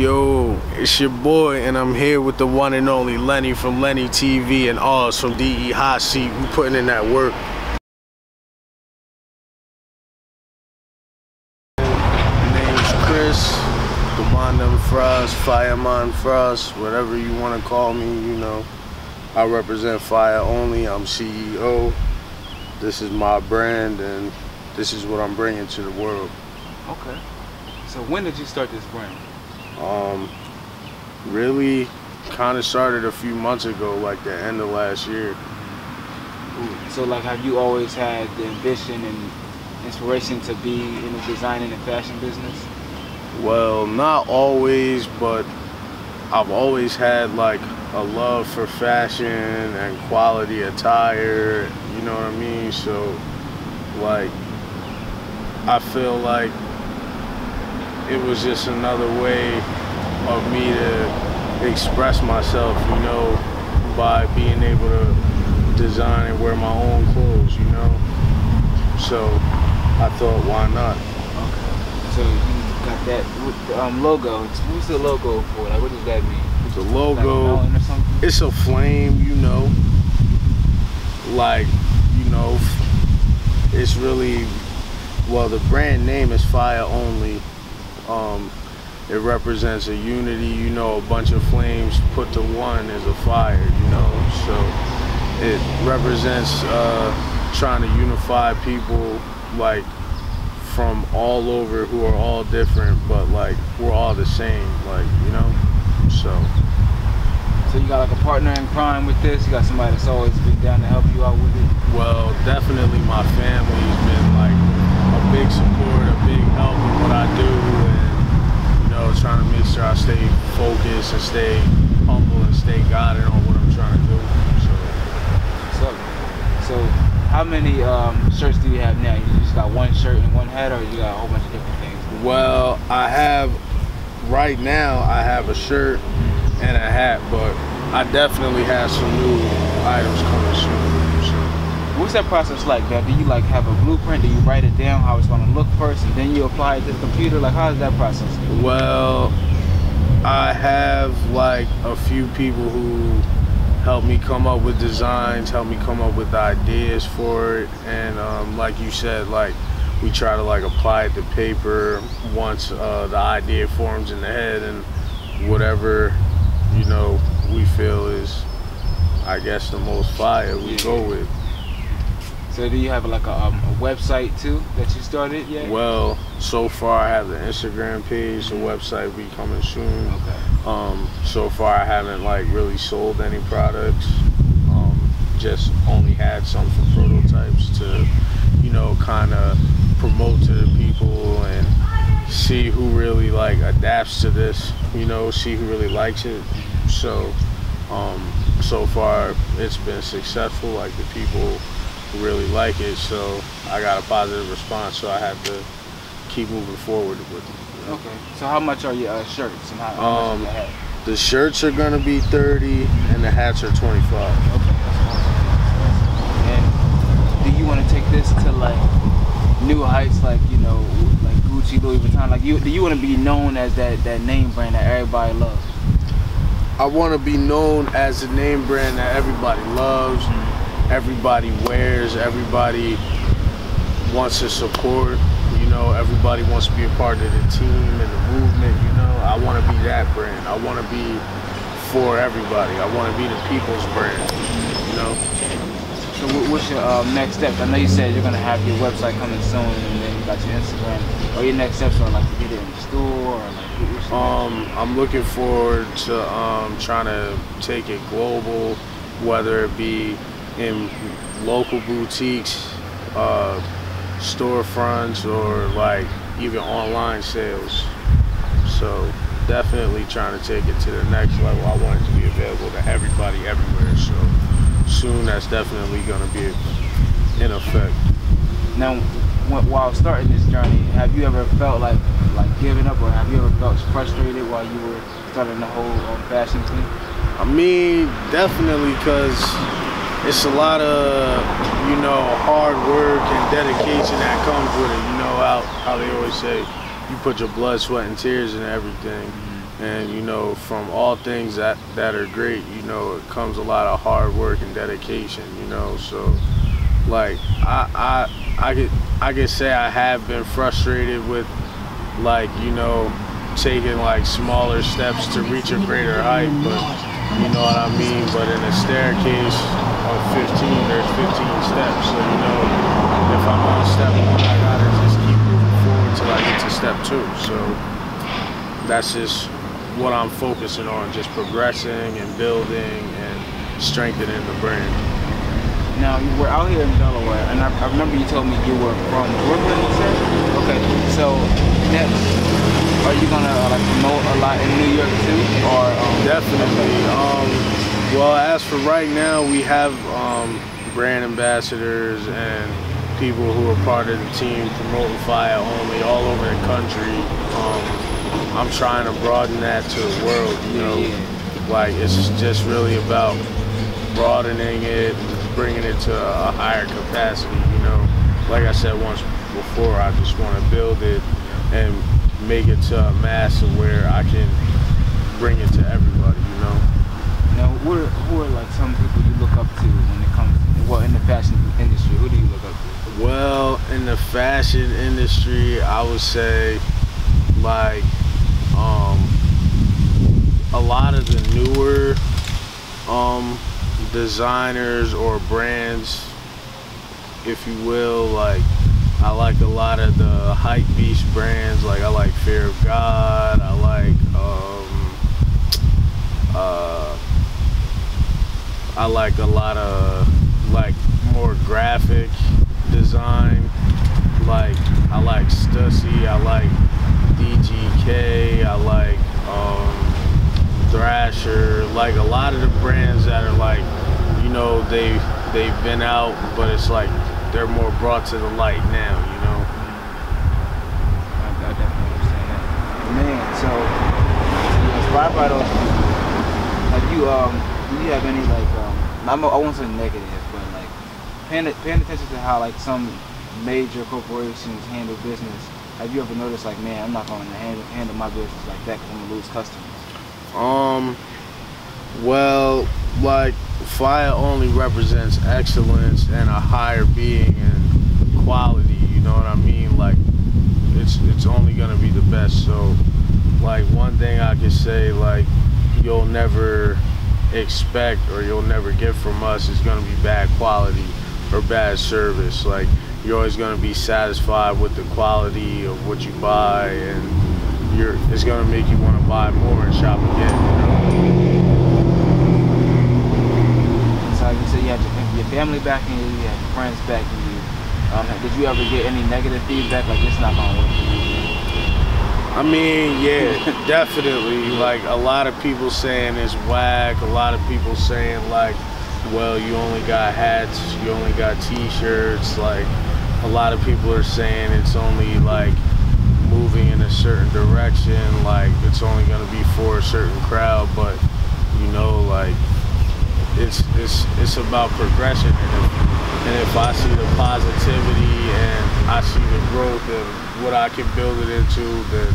Yo, it's your boy, and I'm here with the one and only Lenny from Lenny TV and Oz from DE Hot Seat. We putting in that work. My name's Chris, the Mondam Frost, Fireman Frost, whatever you want to call me, you know. I represent Fyah only. I'm CEO. This is my brand, and this is what I'm bringing to the world. Okay. So when did you start this brand? Really kind of started a few months ago, like the end of last year. Ooh. So like, have you always had the ambition and inspiration to be in the design and fashion business? Well, not always, but I've always had like a love for fashion and quality attire, you know what I mean? So like, I feel like it was just another way of me to express myself, you know, by being able to design and wear my own clothes, you know. So I thought, why not? Okay. So you got that logo. What's the logo for? Like, what does that mean? The logo, like a or something? It's a flame, you know. Like, you know, it's really, well, the brand name is Fyah only. It represents a unity, you know, a bunch of flames put to one is a fire, you know. So it represents trying to unify people like from all over who are all different, but like we're all the same, like, you know. So you got like a partner in crime with this? You got somebody that's always been down to help you out with it? Well, definitely my family has been like a big support, a big help in what I do, and you know, trying to make sure I stay focused and stay humble and stay guided on what I'm trying to do. So how many shirts do you have now? You just got one shirt and one hat, or you got a whole bunch of different things? Well, I have, right now I have a shirt and a hat, but I definitely have some new items coming soon. So. What's that process like, man? Do you like have a blueprint? Do you write it down how it's going to look first, and then you apply it to the computer? Like, how does that process go? Well, I have like a few people who help me come up with designs, help me come up with ideas for it, and like you said, like we try to like apply it to paper once the idea forms in the head, and whatever, you know, we feel is, I guess, the most fire we go with. So do you have like a website too that you started yet? Well, so far I have the Instagram page, the website will be coming soon. Okay. So far I haven't like really sold any products. Just only had some for prototypes to, you know, kind of promote to the people and see who really like adapts to this, you know, see who really likes it. So so far it's been successful, like the people really like it, so I got a positive response, so I have to keep moving forward with it, you know? Okay, so how much are your shirts and how much is the hat? The shirts are gonna be 30 and the hats are 25. Okay, that's awesome. And do you want to take this to like new heights, like, you know, like Gucci, Louis Vuitton? Like, do you want to be known as that name brand that everybody loves? I want to be known as the name brand that everybody loves, everybody wears, everybody wants to support, you know, everybody wants to be a part of the team and the movement, you know. I want to be that brand. I want to be for everybody. I want to be the people's brand, you know. So what's your next steps? I know you said you're going to have your website coming soon, and then you got your Instagram. Or your next steps are like to get it in the store, or like I'm looking forward to trying to take it global, whether it be in local boutiques, storefronts, or like even online sales. So definitely trying to take it to the next level. I want it to be available to everybody everywhere. So soon that's definitely going to be in effect. Now, while starting this journey, have you ever felt like giving up, or have you ever felt frustrated while you were starting the whole fashion thing? I mean, definitely, because it's a lot of, you know, hard work and dedication that comes with it. You know how they always say, you put your blood, sweat, and tears in everything. And you know, from all things that are great, you know, it comes a lot of hard work and dedication. You know, so like I could say I have been frustrated with, like, you know, taking like smaller steps to reach a greater height, but you know what I mean. But in a staircase of 15, there's 15 steps. So you know, if I'm on step 1, I gotta just keep moving forward till I get to step 2. So that's just what I'm focusing on, just progressing and building and strengthening the brand. Now, you were out here in Delaware, and I remember you told me you were from Brooklyn, you said? Okay, so next, are you gonna like promote a lot in New York too, or? Definitely. Well, as for right now, we have brand ambassadors and people who are part of the team promoting Fyah only all over the country. I'm trying to broaden that to the world, you know. Like, it's just really about broadening it, bringing it to a higher capacity, you know. Like I said once before, I just want to build it and make it to a mass of where I can bring it to everybody, you know. Now, who are like some people you look up to when it comes to, well, in the fashion industry? Who do you look up to? Well, in the fashion industry, I would say like a lot of the newer designers or brands, if you will. Like, I like a lot of the hype beast brands. Like, I like Fear of God. I like a lot of like more graphic design. Like, I like Stussy. I like DGK. I like Thrasher. Like, a lot of the brands that are like, you know, they've been out, but it's like they're more brought to the light now, you know. I definitely understand that. Man, so you're inspired by those people. Like, do you have any like I won't say negative, but like paying attention to how like some major corporations handle business? Have you ever noticed, like, man, I'm not going to handle my business like that because I'm gonna lose customers? Well, like, Fyah only represents excellence and a higher being and quality, you know what I mean? Like, it's only gonna be the best. So, like, one thing I could say, like, you'll never expect or you'll never get from us is gonna be bad quality or bad service. Like, you're always gonna be satisfied with the quality of what you buy, and it's gonna make you want to buy more and shop again, you know? So you said you had your family backing you, you had your friends backing you. Did you ever get any negative feedback, like, it's not gonna work for you? I mean, yeah, definitely. Like, a lot of people saying it's whack. A lot of people saying, like, well, you only got hats, you only got t-shirts. Like, a lot of people are saying it's only like moving in a certain direction, like it's only gonna be for a certain crowd. But you know, like, it's about progression, and if I see the positivity and I see the growth and what I can build it into, then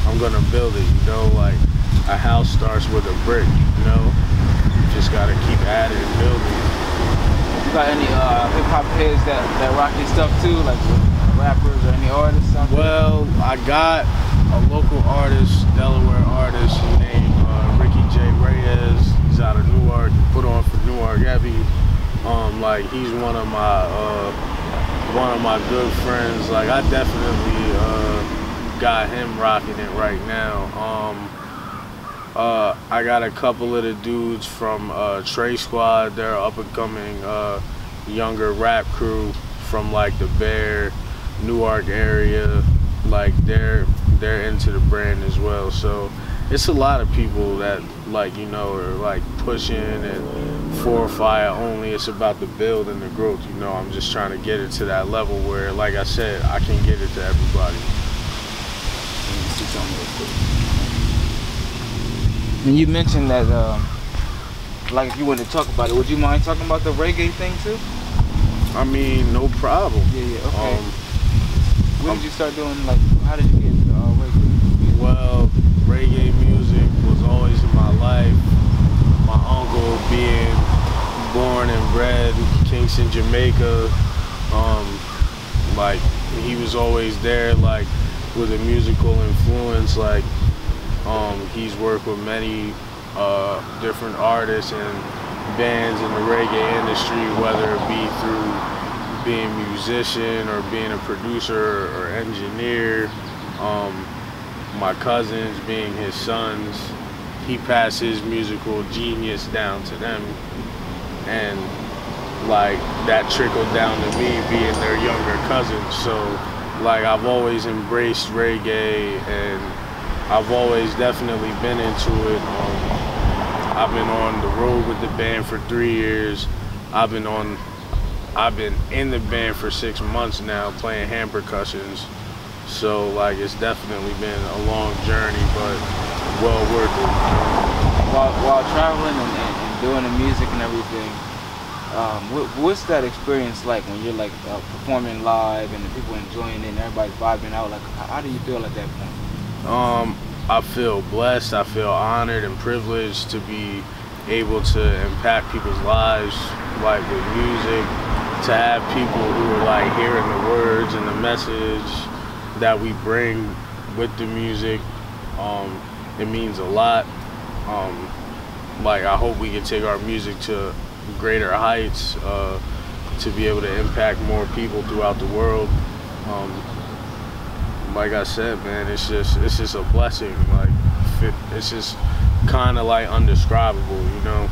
I'm gonna build it. You know, like, a house starts with a brick. You know, you just gotta keep adding and building. You got any hip hop heads that rock your stuff too, like rappers or any artists? Well, I got a local artist, Delaware artist named Ricky J. Reyes. He's out of Newark. He put on for Newark Heavy. Like, he's one of my good friends. Like, I definitely got him rocking it right now. I got a couple of the dudes from Trey Squad. They're up and coming younger rap crew from like the Bear, Newark area. Like, they're into the brand as well. So it's a lot of people that, like, you know, are like pushing and for Fyah only. It's about the build and the growth. You know, I'm just trying to get it to that level where, like I said, I can get it to everybody. And you mentioned that, like, if you wanted to talk about it, would you mind talking about the reggae thing too? I mean, no problem. Yeah, okay. When did you start doing, like, how did you get into reggae? Well, reggae music Banks in Jamaica. Like he was always there, like with a musical influence. Like he's worked with many different artists and bands in the reggae industry, whether it be through being a musician or being a producer or engineer. My cousins being his sons, he passed his musical genius down to them, and like that trickled down to me being their younger cousins. So like I've always embraced reggae, and I've always definitely been into it. I've been on the road with the band for 3 years. I've been in the band for 6 months now, playing hand percussions. So like it's definitely been a long journey, but well worth it. While traveling and doing the music and everything, what's that experience like when you're like performing live and the people enjoying it and everybody's vibing out? Like, how do you feel at that point? I feel blessed. I feel honored and privileged to be able to impact people's lives, like with music. To have people who are like hearing the words and the message that we bring with the music, it means a lot. Like I hope we can take our music to greater heights, to be able to impact more people throughout the world. Like I said, man, it's just a blessing. Like it's just kind of like undescribable, you know.